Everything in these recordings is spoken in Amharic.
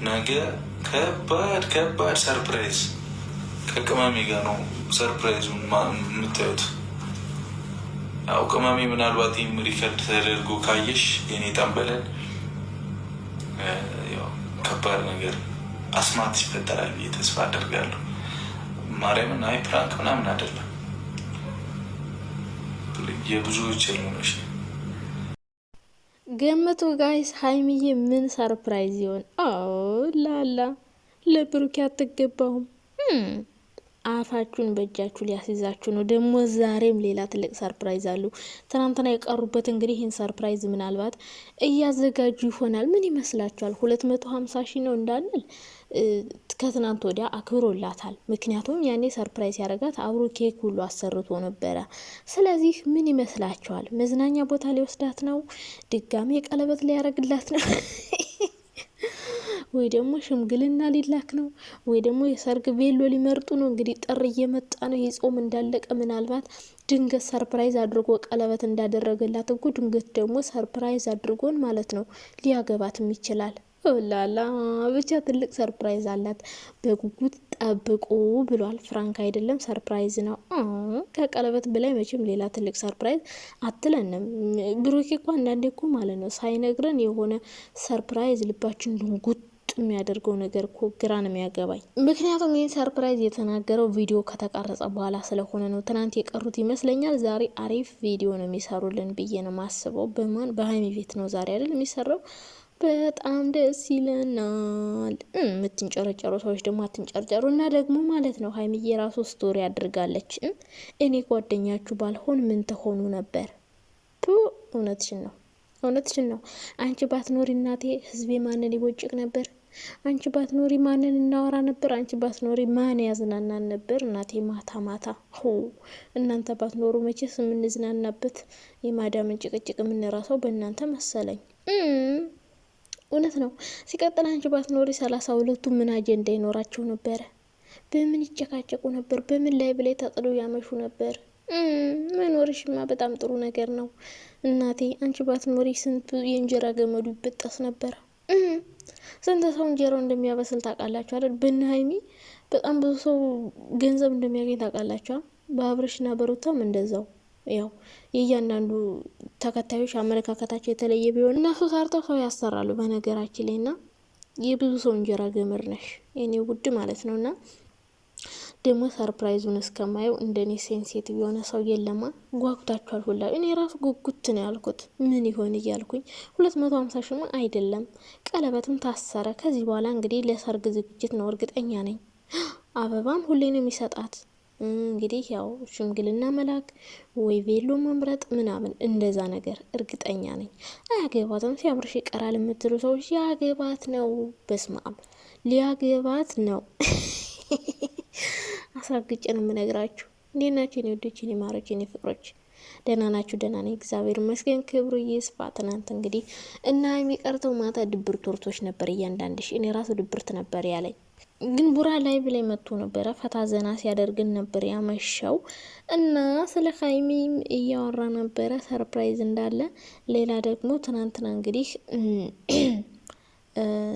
ነገ ከባድ ሰርፕራይዝ ከቅመሜ ጋር ነው ሰርፕራይዙን የምታዩት። ያው ቅመሜ ምናልባት ሪከርድ ተደርጎ ካየሽ የኔ ጠንበለን ከባድ ነገር አስማት ይፈጠራል ብዬ ተስፋ አደርጋለሁ። ማርያምን አይ ፕራንክ ምናምን አይደለም፣ የብዙዎች ህልሞች ነው። ገምቱ ጋይስ፣ ሀይሚዬ ምን ሰርፕራይዝ ይሆን? ላላ ለብሩኬ አትገባውም። አፋችሁን በእጃችሁ ሊያስይዛችሁ ነው። ደግሞ ዛሬም ሌላ ትልቅ ሰርፕራይዝ አሉ። ትናንትና የቀሩበት እንግዲህ ይህን ሰርፕራይዝ ምናልባት እያዘጋጁ ይሆናል። ምን ይመስላችኋል? 250 ሺህ ነው እንዳንል ከትናንት ወዲያ አክብሮላታል። ምክንያቱም ያኔ ሰርፕራይዝ ያደረጋት አብሮ ኬክ ሁሉ አሰርቶ ነበረ። ስለዚህ ምን ይመስላችኋል? መዝናኛ ቦታ ሊወስዳት ነው? ድጋሜ ቀለበት ሊያደርግላት ነው? ወይ ደግሞ ሽምግልና ሊላክ ነው? ወይ ደግሞ የሰርግ ቬሎ ሊመርጡ ነው? እንግዲህ ጥር እየመጣ ነው። የጾም እንዳለቀ ምናልባት ድንገት ሰርፕራይዝ አድርጎ ቀለበት እንዳደረገላት እኮ ድንገት ደግሞ ሰርፕራይዝ አድርጎን ማለት ነው ሊያገባትም ይችላል። ላላ ብቻ ትልቅ ሰርፕራይዝ አላት። በጉጉት ጠብቁ ብሏል። ፍራንክ አይደለም ሰርፕራይዝ ነው። ከቀለበት በላይ መቼም ሌላ ትልቅ ሰርፕራይዝ አትለንም። ብሩኬ እኮ አንዳንዴ እኮ ማለት ነው ሳይነግረን የሆነ ሰርፕራይዝ ልባችን ድንጉጥ የሚያደርገው ነገር እኮ ግራ ነው የሚያገባኝ። ምክንያቱም ይህን ሰርፕራይዝ የተናገረው ቪዲዮ ከተቀረጸ በኋላ ስለሆነ ነው። ትናንት የቀሩት ይመስለኛል ዛሬ አሪፍ ቪዲዮ ነው የሚሰሩልን ብዬ ነው ማስበው። በሀይሚ ቤት ነው ዛሬ አይደል የሚሰራው። በጣም ደስ ይለናል። የምትንጨረጨሩ ሰዎች ደግሞ አትንጨርጨሩ። እና ደግሞ ማለት ነው ሀይሚዬ የራሱ ስቶሪ አድርጋለች። እኔ ጓደኛችሁ ባልሆን ምን ተሆኑ ነበር? እውነትሽን ነው። አንቺ ባትኖሪ እናቴ ህዝቤ ማንን ይቦጭቅ ነበር? አንቺ ባትኖሪ ማንን እናወራ ነበር? አንቺ ባትኖሪ ማን ያዝናናን ነበር? እናቴ ማታ እናንተ ባትኖሩ መቼስ የምንዝናናበት የማዳምን ጭቅጭቅ የምንራሰው በእናንተ መሰለኝ። እውነት ነው። ሲቀጥል አንቺ ባትኖሪ 32ቱ ምን አጀንዳ ይኖራቸው ነበረ? በምን ይጨቃጨቁ ነበር? በምን ላይ ብላይ ተጥለው ያመሹ ነበር? መኖርሽማ በጣም ጥሩ ነገር ነው እናቴ። አንቺ ባትኖሪ ስንት የእንጀራ ገመዱ ይበጠስ ነበር? ስንት ሰው እንጀራው እንደሚያበስል ታውቃላችሁ አይደል? በእነ ሀይሚ በጣም ብዙ ሰው ገንዘብ እንደሚያገኝ ታውቃላችሁ። በአብርሽና በሩታም እንደዛው። ያው የእያንዳንዱ ተከታዮች አመለካከታቸው የተለየ ቢሆን እነሱ ሰርተው ሰው ያሰራሉ። በነገራችን ላይ ና የብዙ ሰው እንጀራ ገመድ ነሽ የኔ ውድ ማለት ነው። እና ደግሞ ሰርፕራይዙን እስከማየው እንደኔ ሴንሲቲቭ የሆነ ሰው የለማ። ጓጉታችኋል ሁላ። እኔ ራሱ ጉጉት ነው ያልኩት ምን ይሆን እያልኩኝ። 250 ሺህ አይደለም ቀለበትም ታሰረ። ከዚህ በኋላ እንግዲህ ለሰርግ ዝግጅት ነው እርግጠኛ ነኝ። አበባም ሁሌ ነው የሚሰጣት። እንግዲህ ያው ሽምግልና መላክ ወይ ቬሎ መምረጥ ምናምን እንደዛ ነገር እርግጠኛ ነኝ። አያገባትም ሲያምርሽ ይቀራል የምትሉ ሰዎች ያገባት ነው። በስማም ሊያገባት ነው። አስረግጬ ነው የምነግራችሁ። እንዴት ናችሁ የኔ ወዶች፣ የኔ ማሮች፣ የኔ ፍቅሮች? ደህና ናችሁ? ደህና ነኝ እግዚአብሔር ይመስገን። ክብሩ ይስፋ። ትናንት እንግዲህ እና የሚቀርተው ማታ ድብርት ወርቶች ነበር እያንዳንድሽ። እኔ ራሱ ድብርት ነበር ያለኝ። ግን ቡራ ላይ ብላይ መጥቶ ነበረ ፈታ ዘና ሲያደርግን ነበር ያመሻው። እና ስለ ሀይሚም እያወራ ነበረ ሰርፕራይዝ እንዳለ። ሌላ ደግሞ ትናንትና እንግዲህ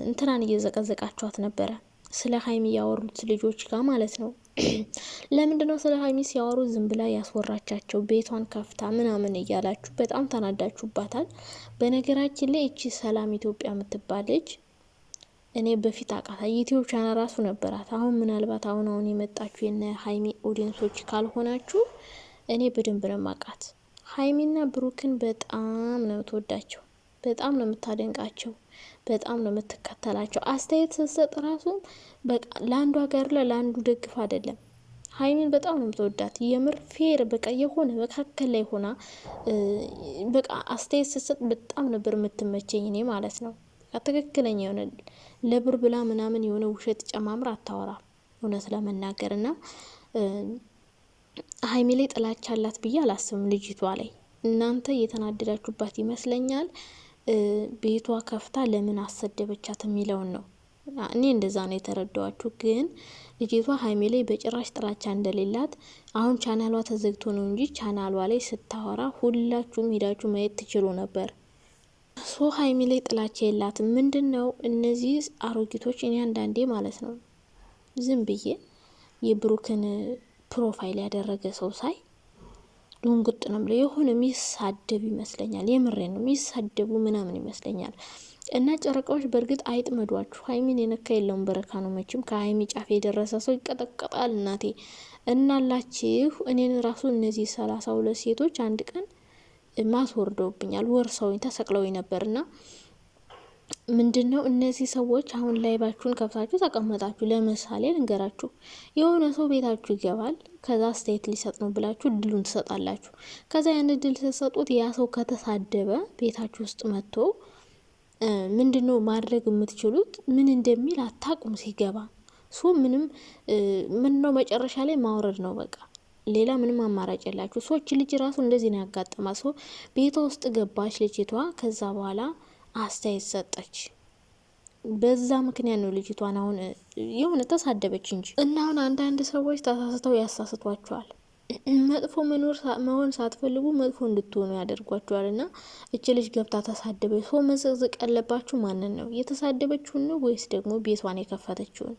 እንትናን እየዘቀዘቃችኋት ነበረ ስለ ሀይሚ ያወሩት ልጆች ጋር ማለት ነው። ለምንድነው ስለ ሀይሚ ሲያወሩ ዝም ብላ ያስወራቻቸው? ቤቷን ከፍታ ምናምን እያላችሁ በጣም ተናዳችሁባታል። በነገራችን ላይ እቺ ሰላም ኢትዮጵያ የምትባል ልጅ እኔ በፊት አቃታ ዩቲዩብ ቻናል ራሱ ነበራት። አሁን ምናልባት አሁን የመጣችሁ የነ ሀይሚ ኦዲየንሶች ካልሆናችሁ እኔ በደንብ ነው ማቃት። ሀይሚና ብሩክን በጣም ነው ተወዳቸው፣ በጣም ነው የምታደንቃቸው፣ በጣም ነው የምትከተላቸው። አስተያየት ስትሰጥ ራሱ በቃ ለአንዱ ሀገር ለአንዱ ደግፍ አይደለም። ሀይሚን በጣም ነው የምትወዳት። የምር ፌር በቃ የሆነ መካከል ላይ ሆና በቃ አስተያየት ስትሰጥ በጣም ነበር የምትመቸኝ እኔ ማለት ነው። ትክክለኛ የሆነ ለብር ብላ ምናምን የሆነ ውሸት ጨማምር አታወራ እውነት ለመናገር። እና ሀይሚ ላይ ጥላቻ አላት ብዬ አላስብም ልጅቷ ላይ። እናንተ እየተናደዳችሁባት ይመስለኛል። ቤቷ ከፍታ ለምን አሰደበቻት የሚለውን ነው። እኔ እንደዛ ነው የተረዳዋችሁ። ግን ልጅቷ ሀይሚ ላይ በጭራሽ ጥላቻ እንደሌላት አሁን ቻናሏ ተዘግቶ ነው እንጂ ቻናሏ ላይ ስታወራ ሁላችሁም ሄዳችሁ ማየት ትችሉ ነበር። ሀይሚ ላይ ጥላቻ የላትም። ምንድን ነው እነዚህ አሮጊቶች? እኔ አንዳንዴ ማለት ነው ዝም ብዬ የብሩክን ፕሮፋይል ያደረገ ሰው ሳይ ድንጉጥ ነው ብለው የሆነ የሚሳደብ ይመስለኛል። የምሬ ነው የሚሳደቡ ምናምን ይመስለኛል። እና ጨረቃዎች በእርግጥ አይጥመዷችሁ። ሀይሚን የነካ የለውም በረካ ነው። መቼም ከሀይሚ ጫፍ የደረሰ ሰው ይቀጠቀጣል። እናቴ እናላችሁ እኔን ራሱ እነዚህ 32 ሴቶች አንድ ቀን ማስወርደውብኛል። ወርሰውኝ ተሰቅለውኝ ነበርና ምንድን ነው እነዚህ ሰዎች አሁን ላይባችሁን ከፍታችሁ ተቀመጣችሁ። ለምሳሌ ልንገራችሁ፣ የሆነ ሰው ቤታችሁ ይገባል። ከዛ አስተያየት ሊሰጥ ነው ብላችሁ እድሉን ትሰጣላችሁ። ከዛ ያን እድል ስትሰጡት ያ ሰው ከተሳደበ ቤታችሁ ውስጥ መጥቶ ምንድን ነው ማድረግ የምትችሉት? ምን እንደሚል አታቁም። ሲገባ ምን ነው መጨረሻ ላይ ማውረድ ነው በቃ። ሌላ ምንም አማራጭ የላችሁ። ሰዎች ልጅ ራሱ እንደዚህ ነው ያጋጠማት። ሰው ቤቷ ውስጥ ገባች ልጅቷ። ከዛ በኋላ አስተያየት ሰጠች። በዛ ምክንያት ነው ልጅቷን አሁን የሆነ ተሳደበች እንጂ። እና አሁን አንዳንድ ሰዎች ተሳስተው ያሳስቷቸዋል። መጥፎ መሆን ሳትፈልጉ መጥፎ እንድትሆኑ ያደርጓቸዋል። እና እች ልጅ ገብታ ተሳደበች። ሰው መዘቅዘቅ ያለባችሁ ማንን ነው? የተሳደበችውን ነው ወይስ ደግሞ ቤቷን የከፈተችውን?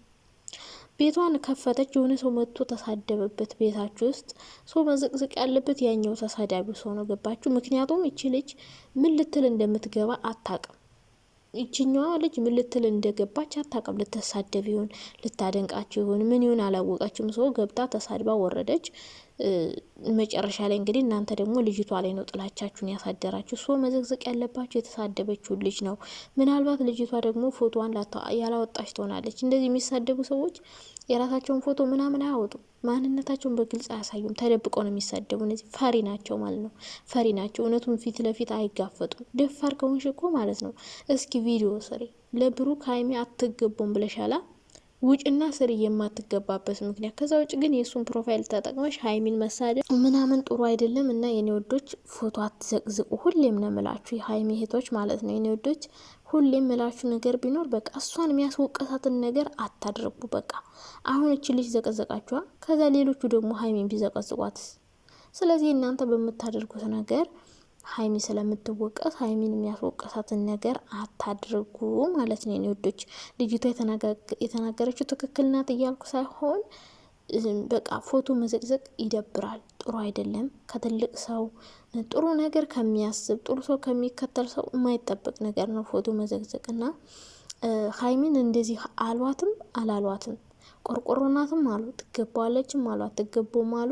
ቤቷን ከፈተች፣ የሆነ ሰው መጥቶ ተሳደበበት ቤታችሁ ውስጥ። ሰው መዘቅዘቅ ያለበት ያኛው ተሳዳቢው ሰው ነው። ገባችሁ? ምክንያቱም እቺ ልጅ ምን ልትል እንደምትገባ አታቅም። ይችኛዋ ልጅ ምን ልትል እንደገባች አታቅም። ልትሳደብ ይሆን ልታደንቃችሁ ይሆን ምን ይሆን አላወቃችም። ሰው ገብታ ተሳድባ ወረደች። መጨረሻ ላይ እንግዲህ እናንተ ደግሞ ልጅቷ ላይ ነው ጥላቻችሁን ያሳደራችሁ። ሰው መዘግዘቅ ያለባችሁ የተሳደበችውን ልጅ ነው። ምናልባት ልጅቷ ደግሞ ፎቶዋን ያላወጣች ትሆናለች። እንደዚህ የሚሳደቡ ሰዎች የራሳቸውን ፎቶ ምናምን አያወጡም። ማንነታቸውን በግልጽ አያሳዩም። ተደብቀው ነው የሚሳደቡ። እነዚህ ፈሪ ናቸው ማለት ነው። ፈሪ ናቸው። እውነቱን ፊት ለፊት አይጋፈጡም። ደፋር ከሆንሽ እኮ ማለት ነው እስኪ ቪዲዮ ስሪ። ለብሩክ ሀይሚ አትገቡም ብለሻላ ውጭና ስር የማትገባበት ምክንያት። ከዛ ውጭ ግን የእሱን ፕሮፋይል ተጠቅመሽ ሀይሚን መሳደብ ምናምን ጥሩ አይደለም። እና የኔ ወዶች ፎቶ አትዘቅዝቁ። ሁሌም ነው ምላችሁ የሀይሚ እህቶች ማለት ነው። የኔ ወዶች ሁሌም ምላችሁ ነገር ቢኖር በቃ እሷን የሚያስወቀሳትን ነገር አታድርጉ። በቃ አሁን እቺ ልጅ ዘቀዘቃችኋ፣ ከዛ ሌሎቹ ደግሞ ሀይሚን ቢዘቀዝቋት። ስለዚህ እናንተ በምታደርጉት ነገር ሀይሚ ስለምትወቀስ ሀይሚን የሚያስወቀሳትን ነገር አታድርጉ ማለት ነው። የኔ ወዶች ልጅቷ የተናገረችው ትክክል ናት እያልኩ ሳይሆን በቃ ፎቶ መዘቅዘቅ ይደብራል፣ ጥሩ አይደለም። ከትልቅ ሰው ጥሩ ነገር ከሚያስብ ጥሩ ሰው ከሚከተል ሰው የማይጠበቅ ነገር ነው ፎቶ መዘቅዘቅ። እና ሀይሚን እንደዚህ አሏትም አላሏትም ቆርቆሮናትም አሉ ትገባዋለችም አሉ አትገባውም አሉ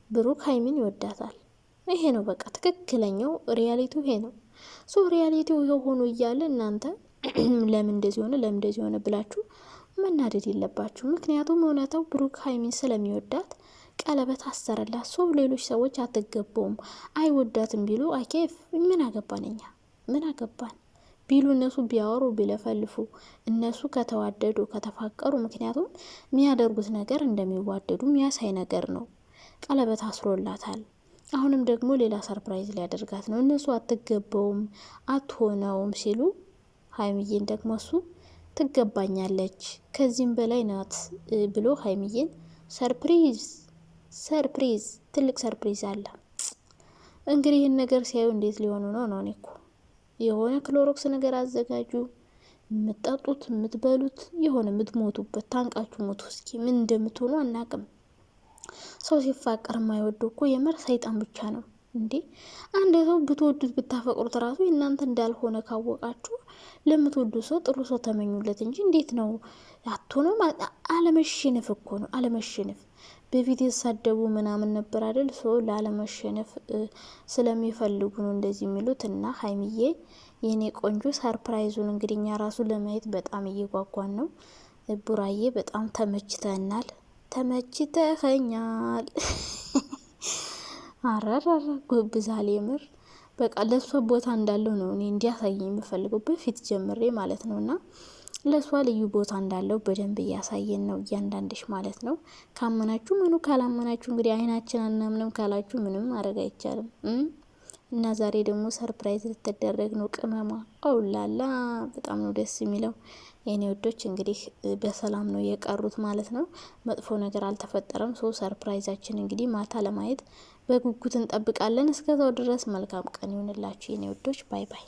ብሩክ ሀይሚን ይወዳታል። ይሄ ነው በቃ ትክክለኛው ሪያሊቲው ይሄ ነው። ሶ ሪያሊቲው ይሄ ሆኖ እያለ እናንተ ለምን እንደዚህ ሆነ ለምን እንደዚህ ሆነ ብላችሁ መናደድ የለባችሁ። ምክንያቱም እውነታው ብሩክ ሀይሚን ስለሚወዳት ቀለበት አሰረላት። ሰው ሌሎች ሰዎች አትገባውም አይወዳትም ቢሉ አይኬፍ ምን አገባን እኛ ምን አገባን ቢሉ እነሱ ቢያወሩ ቢለፈልፉ እነሱ ከተዋደዱ ከተፋቀሩ፣ ምክንያቱም የሚያደርጉት ነገር እንደሚዋደዱ የሚያሳይ ነገር ነው። ቀለበት አስሮላታል። አሁንም ደግሞ ሌላ ሰርፕራይዝ ሊያደርጋት ነው። እነሱ አትገባውም አትሆነውም ሲሉ ሀይሚዬን ደግሞ እሱ ትገባኛለች ከዚህም በላይ ናት ብሎ ሀይሚዬን ሰርፕሪዝ ትልቅ ሰርፕሪዝ አለ። እንግዲህ ይህን ነገር ሲያዩ እንዴት ሊሆኑ ነው? እኔ እኮ የሆነ ክሎሮክስ ነገር አዘጋጁ። የምትጠጡት የምትበሉት የሆነ የምትሞቱበት ታንቃችሁ ሞቱ። እስኪ ምን እንደምትሆኑ አናቅም። ሰው ሲፋቀር የማይወዱ እኮ የምር ሰይጣን ብቻ ነው እንዴ። አንድ ሰው ብትወዱት ብታፈቅሩት ራሱ እናንተ እንዳልሆነ ካወቃችሁ ለምትወዱ ሰው ጥሩ ሰው ተመኙለት እንጂ እንዴት ነው አትሆነው? አለመሸነፍ እኮ ነው አለመሸነፍ። በፊት የተሳደቡ ምናምን ነበር አይደል? ሰው ላለመሸነፍ ስለሚፈልጉ ነው እንደዚህ የሚሉት። እና ሀይሚዬ የኔ ቆንጆ ሰርፕራይዙን እንግዲህ እኛ ራሱ ለማየት በጣም እየጓጓን ነው። ቡራዬ በጣም ተመችተናል ተመችተኸኛል። አራራራ ጎብዛል የምር በቃ ለሷ ቦታ እንዳለው ነው እኔ እንዲያሳየኝ የምፈልገው በፊት ጀምሬ ማለት ነው። እና ለሷ ልዩ ቦታ እንዳለው በደንብ እያሳየን ነው እያንዳንድሽ ማለት ነው። ካመናችሁ ምኑ፣ ካላመናችሁ እንግዲህ አይናችን አናምንም ካላችሁ ምንም ማድረግ አይቻልም። እና ዛሬ ደግሞ ሰርፕራይዝ ልትደረግ ነው ቅመማ። አውላላ በጣም ነው ደስ የሚለው። የኔ ወዶች እንግዲህ በሰላም ነው የቀሩት ማለት ነው። መጥፎ ነገር አልተፈጠረም። ሶ ሰርፕራይዛችን እንግዲህ ማታ ለማየት በጉጉት እንጠብቃለን። እስከዛው ድረስ መልካም ቀን ይሁንላችሁ የኔ ወዶች። ባይ ባይ።